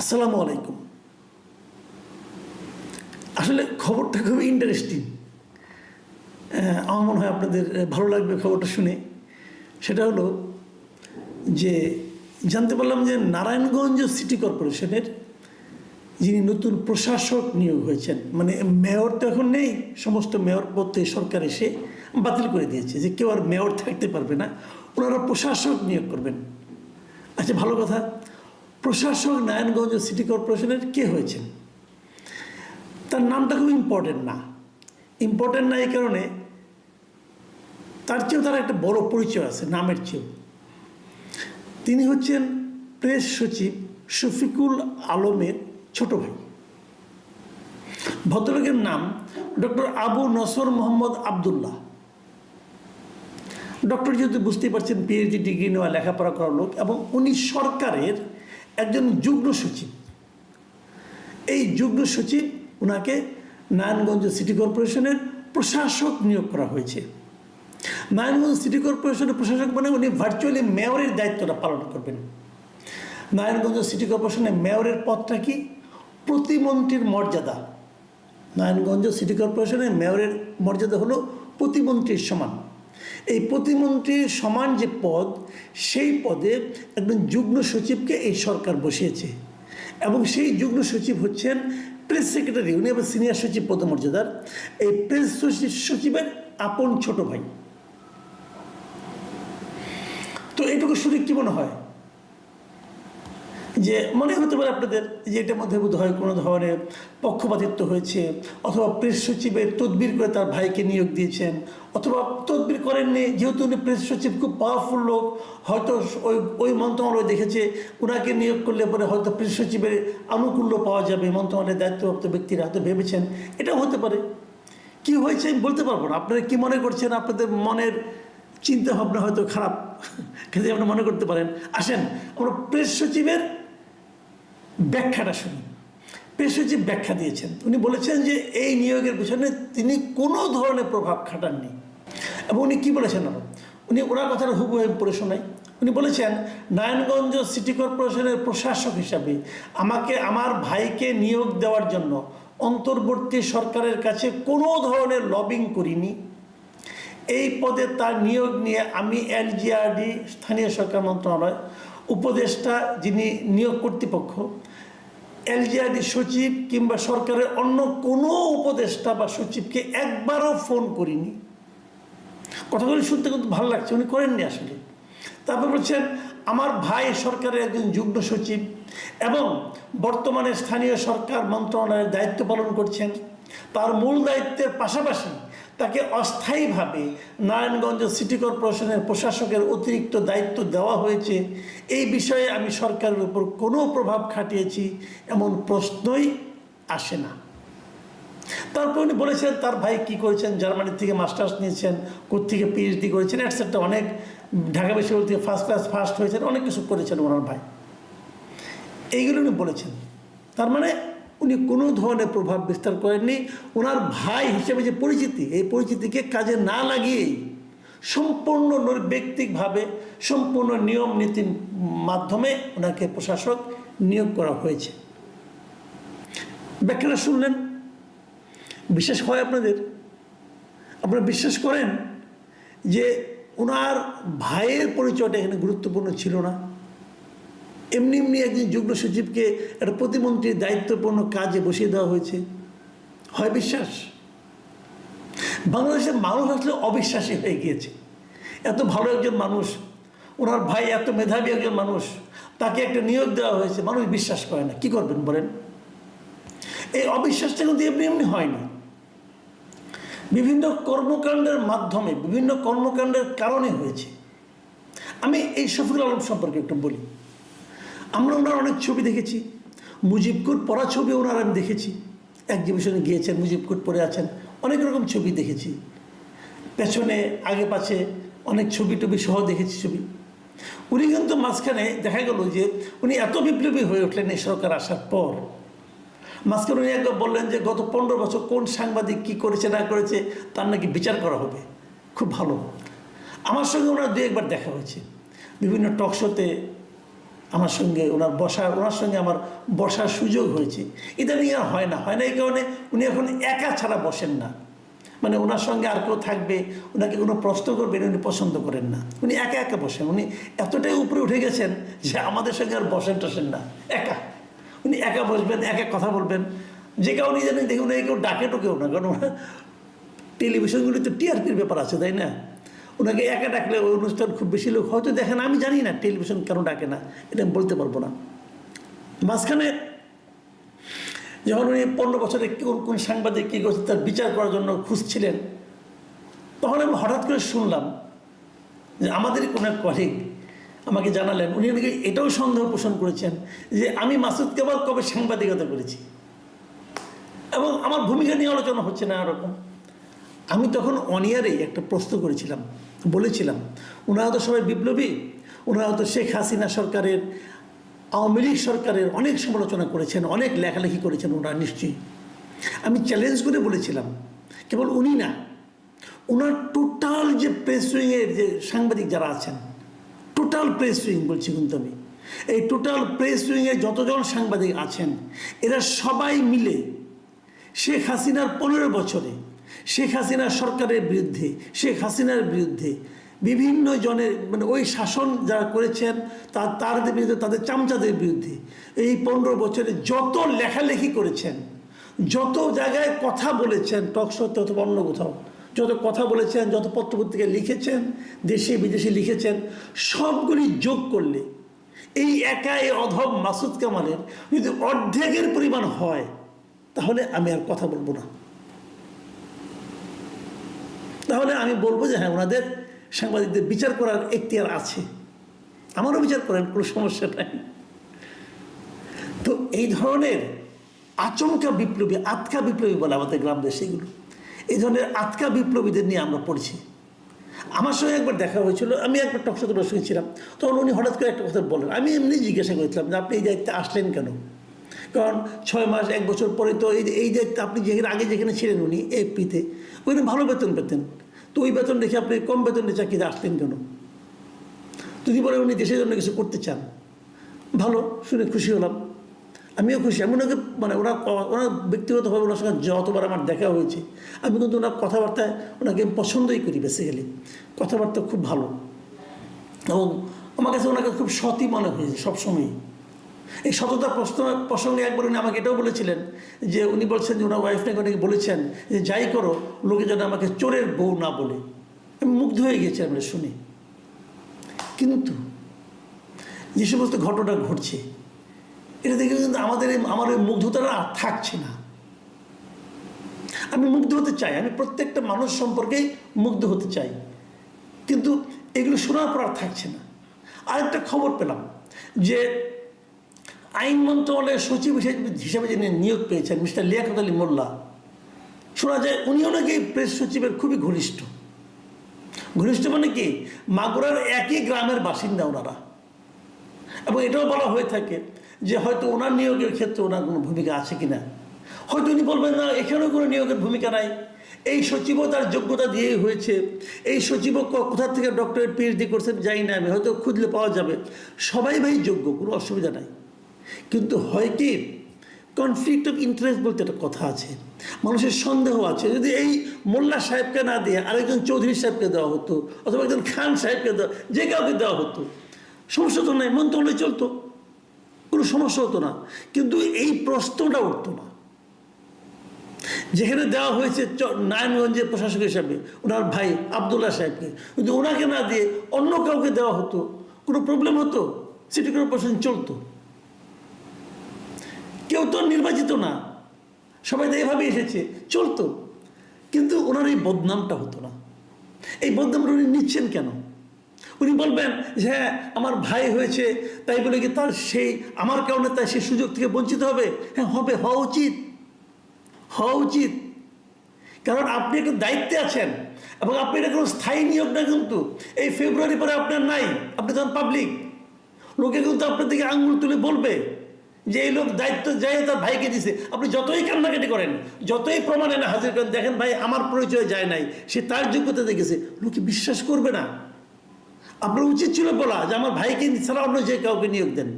আসসালামু আলাইকুম। আসলে খবরটা খুবই ইন্টারেস্টিং। আমার মনে হয় আপনাদের ভালো লাগবে খবরটা শুনে। সেটা হলো যে জানতে পারলাম যে নারায়ণগঞ্জ সিটি কর্পোরেশনের যিনি নতুন প্রশাসক নিয়োগ হয়েছেন, মানে মেয়র তো এখন নেই, সমস্ত মেয়র পদ সরকার এসে বাতিল করে দিয়েছে যে কেউ আর মেয়র থাকতে পারবে না, ওনারা প্রশাসক নিয়োগ করবেন। আচ্ছা, ভালো কথা। প্রশাসক নারায়ণগঞ্জ সিটি কর্পোরেশনের কে হয়েছেন? তার নামটা খুব ইম্পর্টেন্ট না এই কারণে, তার চেয়েও তার একটা বড় পরিচয় আছে নামের চেয়েও। তিনি হচ্ছেন প্রেস সচিব শফিকুল আলমের ছোট ভাই। ভদ্রলোকের নাম ডক্টর আবু নসর মোহাম্মদ আবদুল্লাহ। ডক্টর যেহেতু বুঝতেই পারছেন, পিএইচডি ডিগ্রি নেওয়া, লেখাপড়া করা লোক, এবং উনি সরকারের একজন যুগ্ম সচিব। এই যুগ্ম সচিব ওনাকে নারায়ণগঞ্জ সিটি কর্পোরেশনের প্রশাসক নিয়োগ করা হয়েছে। নারায়ণগঞ্জ সিটি কর্পোরেশনের প্রশাসক মানে উনি ভার্চুয়ালি মেয়রের দায়িত্বটা পালন করবেন। নারায়ণগঞ্জ সিটি কর্পোরেশনের মেয়রের পদটা কি? প্রতিমন্ত্রীর মর্যাদা। নারায়ণগঞ্জ সিটি কর্পোরেশনের মেয়রের মর্যাদা হলো প্রতিমন্ত্রীর সমান। এই প্রতিমন্ত্রীর সমান যে পদ, সেই পদে একজন যুগ্ম সচিবকে এই সরকার বসিয়েছে, এবং সেই যুগ্ম সচিব হচ্ছেন প্রেস সেক্রেটারি। উনি আবার সিনিয়র সচিব পদমর্যাদার। এই প্রেস সচিবের আপন ছোট ভাই। তো এইটুকু শুনে কি মনে হয়? যে মনে হতে পারে আপনাদের যে এটার মধ্যে বোধ হয় কোনো ধরনের পক্ষপাতিত্ব হয়েছে, অথবা প্রেস সচিবের তদবির করে তার ভাইকে নিয়োগ দিয়েছেন, অথবা তদবির করেননি, যেহেতু উনি প্রেস সচিব খুব পাওয়ারফুল লোক, হয়তো ওই মন্ত্রণালয় দেখেছে ওনাকে নিয়োগ করলে পরে হয়তো প্রেস সচিবের আনুকূল্য পাওয়া যাবে, মন্ত্রণালয়ের দায়িত্বপ্রাপ্ত ব্যক্তিরা হয়তো ভেবেছেন। এটাও হতে পারে। কি হয়েছে আমি বলতে পারবো না। আপনারা কি মনে করছেন? আপনাদের মনের চিন্তা ভাবনা হয়তো খারাপ, কিন্তু আপনি মনে করতে পারেন। আসেন আমরা প্রেস সচিবের ব্যাখ্যাটা শুনি। প্রেস সচিব ব্যাখ্যা দিয়েছেন। উনি বলেছেন যে এই নিয়োগের পিছনে তিনি কোনো ধরনের প্রভাব খাটাননি। এবং উনি কী বলেছেন? উনি ওনার কথাটা হুবহু পড়ে শোনাই। উনি বলেছেন, নারায়ণগঞ্জ সিটি কর্পোরেশনের প্রশাসক হিসাবে আমাকে আমার ভাইকে নিয়োগ দেওয়ার জন্য অন্তর্বর্তী সরকারের কাছে কোনো ধরনের লবিং করিনি। এই পদে তার নিয়োগ নিয়ে আমি এলজিআরডি, স্থানীয় সরকার মন্ত্রণালয়, উপদেষ্টা যিনি নিয়োগ কর্তৃপক্ষ, এলজিআরডি সচিব কিংবা সরকারের অন্য কোনো উপদেষ্টা বা সচিবকে একবারও ফোন করিনি। কথাগুলি শুনতে কিন্তু ভালো লাগছে, উনি করেননি আসলে। তারপর বলছেন, আমার ভাই সরকারের একজন যুগ্ম সচিব এবং বর্তমানে স্থানীয় সরকার মন্ত্রণালয়ের দায়িত্ব পালন করছেন। তার মূল দায়িত্বের পাশাপাশি তাকে অস্থায়ীভাবে নারায়ণগঞ্জ সিটি কর্পোরেশনের প্রশাসকের অতিরিক্ত দায়িত্ব দেওয়া হয়েছে। এই বিষয়ে আমি সরকারের উপর কোনো প্রভাব খাটিয়েছি এমন প্রশ্নই আসে না। তারপর উনি বলেছেন তার ভাই কী করেছেন, জার্মানি থেকে মাস্টার্স নিয়েছেন, কোত্থেকে পিএইচডি করেছেন, এটসেট্রা, অনেক ঢাকা বিশ্ববিদ্যালয় থেকে ফার্স্ট ক্লাস ফার্স্ট হয়েছেন, অনেক কিছু করেছেন ওনার ভাই। এইগুলো উনি বলেছেন। তার মানে উনি কোনো ধরনের প্রভাব বিস্তার করেননি। ওনার ভাই হিসেবে যে পরিচিতি, এই পরিচিতিকে কাজে না লাগিয়েই সম্পূর্ণ ব্যক্তিকভাবে, সম্পূর্ণ নিয়ম নীতির মাধ্যমে ওনাকে প্রশাসক নিয়োগ করা হয়েছে। ব্যাখ্যাটা শুনলেন, বিশ্বাস হয় আপনাদের? আপনারা বিশ্বাস করেন যে ওনার ভাইয়ের পরিচয়টা এখানে গুরুত্বপূর্ণ ছিল না? এমনি একজন যুগ্ম সচিবকে একটা প্রতিমন্ত্রীর দায়িত্বপূর্ণ কাজে বসিয়ে দেওয়া হয়েছে। হয় বিশ্বাস? বাংলাদেশের মানুষ আসলে অবিশ্বাসী হয়ে গিয়েছে। এত ভালো একজন মানুষ, ওনার ভাই এত মেধাবী একজন মানুষ, তাকে একটা নিয়োগ দেওয়া হয়েছে, মানুষ বিশ্বাস করে না। কি করবেন বলেন? এই অবিশ্বাসটা কিন্তু এমনি হয়নি। বিভিন্ন কর্মকাণ্ডের মাধ্যমে, বিভিন্ন কর্মকাণ্ডের কারণে হয়েছে। আমি এই শফিকুল আলম সম্পর্কে একটু বলি। আমরা ওনার অনেক ছবি দেখেছি, মুজিব কোট পরা ছবি ওনার আমি দেখেছি। এক্সিবিশনে গিয়েছেন, মুজিব কোট পরে আছেন, অনেক রকম ছবি দেখেছি। পেছনে আগে পাশে অনেক ছবি টবি সহ দেখেছি ছবি। উনি কিন্তু মাঝখানে দেখা গেল যে উনি এত বিপ্লবী হয়ে উঠলেন এই সরকার আসার পর। মাঝখানে উনি একবার বললেন যে গত 15 বছর কোন সাংবাদিক কী করেছে না করেছে তার নাকি বিচার করা হবে। খুব ভালো। আমার সঙ্গে ওনার 2-1বার দেখা হয়েছে, বিভিন্ন টক শোতে আমার সঙ্গে ওনার সঙ্গে আমার বসার সুযোগ হয়েছে। ইদানিং আর হয় না এই কারণে উনি এখন একা ছাড়া বসেন না, মানে ওনার সঙ্গে আর কেউ থাকবে, ওনাকে কোনো প্রশ্ন করবেন উনি পছন্দ করেন না, উনি একা একা বসেন। উনি এতটাই উপরে উঠে গেছেন যে আমাদের সঙ্গে আর বসেন না, একা উনি একা বসবেন, একা কথা বলবেন। যে কারণে জানেন দেখুন এই কেউ ডাকে টোকেও না, কারণ ওনার টেলিভিশনগুলি তো টিআরপির ব্যাপার আছে, তাই না? ওনাকে একা ডাকলে ওই অনুষ্ঠান খুব বেশি লোক হয়তো দেখেন, আমি জানি না টেলিভিশন কেন ডাকে না, এটা আমি বলতে পারবো না। মাঝখানে যখন উনি 15 বছরে কোন সাংবাদিক কী করছে তার বিচার করার জন্য খুঁজছিলেন, তখন আমি হঠাৎ করে শুনলাম যে আমাদেরই কোনো এক কলিগ আমাকে জানালেন, উনি নাকি এটাও সন্দেহ পোষণ করেছেন যে আমি মাসুদ কেবল কবে সাংবাদিকতা করেছি এবং আমার ভূমিকা নিয়ে আলোচনা হচ্ছে না এরকম। আমি তখন অনিয়ারেই একটা প্রশ্ন করেছিলাম, বলেছিলাম ওনারা তো সবাই বিপ্লবী, ওনারা তো শেখ হাসিনা সরকারের, আওয়ামী লীগ সরকারের অনেক সমালোচনা করেছেন, অনেক লেখালেখি করেছেন ওনারা নিশ্চয়ই। আমি চ্যালেঞ্জ করে বলেছিলাম কেবল উনি না, ওনার টোটাল যে প্রেস উইংয়ের যে সাংবাদিক যারা আছেন, টোটাল প্রেস উইং বলছি কিন্তু আমি, এই টোটাল প্রেস উইংয়ে যতজন সাংবাদিক আছেন এরা সবাই মিলে শেখ হাসিনার 15 বছরে শেখ হাসিনা সরকারের বিরুদ্ধে, শেখ হাসিনার বিরুদ্ধে বিভিন্ন জনের, মানে ওই শাসন যারা করেছেন তাদের বিরুদ্ধে, তাদের চামচাদের বিরুদ্ধে এই 15 বছরে যত লেখালেখি করেছেন, যত জায়গায় কথা বলেছেন, টক শোতে অথবা অন্য কোথাও যত কথা বলেছেন, যত পত্রপত্রিকায় লিখেছেন, দেশে বিদেশে লিখেছেন, সবগুলি যোগ করলে এই একাই অধম মাসুদ কামালের যদি অর্ধেকের পরিমাণ হয় তাহলে আমি আর কথা বলবো না। তাহলে আমি বলবো যে হ্যাঁ, ওনাদের সাংবাদিকদের বিচার করার এখতিয়ার আছে, আমারও বিচার করেন, কোনো সমস্যা নাই। তো এই ধরনের আচমকা বিপ্লবী, আতকা বিপ্লবী বলে আমাদের গ্রাম দেশে, এগুলো এই ধরনের আতকা বিপ্লবীদের নিয়ে আমরা পড়ছি। আমার সঙ্গে একবার দেখা হয়েছিল, আমি একবার টকশোতে বসে ছিলাম, তখন উনি হঠাৎ করে একটা কথা বলেন, আমি এমনি জিজ্ঞাসা করেছিলাম যে আপনি এই দায়িত্বে আসলেন কেন? কারণ 6 মাস 1 বছর পরে তো এই দায়িত্বে আপনি যেখানে আগে যেখানে ছিলেন উনি এপিতে, ওইখানে ভালো বেতন পেতেন, তো ওই বেতন রেখে আপনি কম বেতনে চাকরিতে আসলেন কেন? যদি বলে উনি দেশের জন্য কিছু করতে চান, ভালো, শুনে খুশি হলাম, আমিও খুশি। আমি ওনাকে, মানে ওনার ব্যক্তিগতভাবে ওনার সঙ্গে যতবার আমার দেখা হয়েছে, আমি কিন্তু ওনার কথাবার্তায় ওনাকে পছন্দই করি, বেসিক্যালি কথাবার্তা খুব ভালো, এবং আমার কাছে ওনাকে খুব সতই মনে হয়েছে সবসময়ই। এই সততার প্রসঙ্গে একবার উনি আমাকে এটাও বলেছিলেন যে উনি বলছেন যে ওনার ওয়াইফ নাকি অনেকে বলেছেন যে যাই করো লোকে যেন আমাকে চোরের বউ না বলে। আমি মুগ্ধ হয়ে গেছি আমরা শুনে। কিন্তু যে সমস্ত ঘটনা ঘটছে এটা দেখে কিন্তু আমার ওই মুগ্ধতাটা আর থাকছে না। আমি মুগ্ধ হতে চাই, আমি প্রত্যেকটা মানুষ সম্পর্কেই মুগ্ধ হতে চাই, কিন্তু এগুলো শোনার পর আর থাকছে না। আরেকটা খবর পেলাম যে আইন মন্ত্রণালয়ের সচিব হিসেবে যিনি নিয়োগ পেয়েছেন মিস্টার লিয়াকত আলী মোল্লা, শোনা যায় উনিও নাকি প্রেস সচিবের খুবই ঘনিষ্ঠ। মানে কি, মাগুরার একই গ্রামের বাসিন্দা ওনারা, এবং এটাও বলা হয়ে থাকে যে হয়তো ওনার নিয়োগের ক্ষেত্রে ওনার কোনো ভূমিকা আছে কিনা। হয়তো উনি বলবেন না এখানেও কোনো নিয়োগের ভূমিকা নাই, এই সচিবও তার যোগ্যতা দিয়েই হয়েছে, এই সচিবও কোথা থেকে ডক্টরেট পিএইচডি করছেন জানি না আমি, হয়তো খুঁজলে পাওয়া যাবে, সবাই ভাই যোগ্য, কোনো অসুবিধা নাই। কিন্তু হয় কি, কনফ্লিক্ট অফ ইন্টারেস্ট বলতে একটা কথা আছে, মানুষের সন্দেহ আছে। যদি এই মোল্লা সাহেবকে না দিয়ে আরেকজন চৌধুরী সাহেবকে দেওয়া হতো, অথবা একজন খান সাহেবকে দেওয়া, যে কাউকে দেওয়া হতো, সমস্যা তো নাই, মন্ত্রণালয় চলতো, কোনো সমস্যা হতো না। কিন্তু এই প্রশ্নটা উঠতো না। যেখানে দেওয়া হয়েছে নারায়ণগঞ্জের প্রশাসক হিসাবে ওনার ভাই আবদুল্লাহ সাহেবকে, কিন্তু ওনাকে না দিয়ে অন্য কাউকে দেওয়া হতো, কোনো প্রবলেম হতো? সিটি কর্পোরেশন চলতো। কেউ তো নির্বাচিত না, সবাই তো এইভাবে এসেছে, চলতো। কিন্তু ওনার এই বদনামটা হতো না। এই বদনামটা উনি নিচ্ছেন কেন? উনি বলবেন যে হ্যাঁ আমার ভাই হয়েছে তাই বলে কি তার সেই আমার কারণে তাই সেই সুযোগ থেকে বঞ্চিত হবে? হ্যাঁ হবে, হওয়া উচিত। কারণ আপনি একটা দায়িত্বে আছেন এবং আপনি এটা কোনো স্থায়ী নিয়োগ না, কিন্তু এই ফেব্রুয়ারি পরে আপনার নাই, আপনি তখন পাবলিক, লোকে কিন্তু আপনার দিকে আঙুল তুলে বলবে যে এই লোক দায়িত্ব যায় তার ভাইকে দিছে। আপনি যতই কান্নাকাটি করেন, যতই প্রমাণ এনে হাজির করেন, দেখেন ভাই আমার পরিচয় যায় নাই, সে তার যোগ্যতা দেখেছে, লোকে বিশ্বাস করবে না। আপনার উচিত ছিল বলা যে আমার ভাইকে ছাড়া অন্য যে কাউকে নিয়োগ দেন।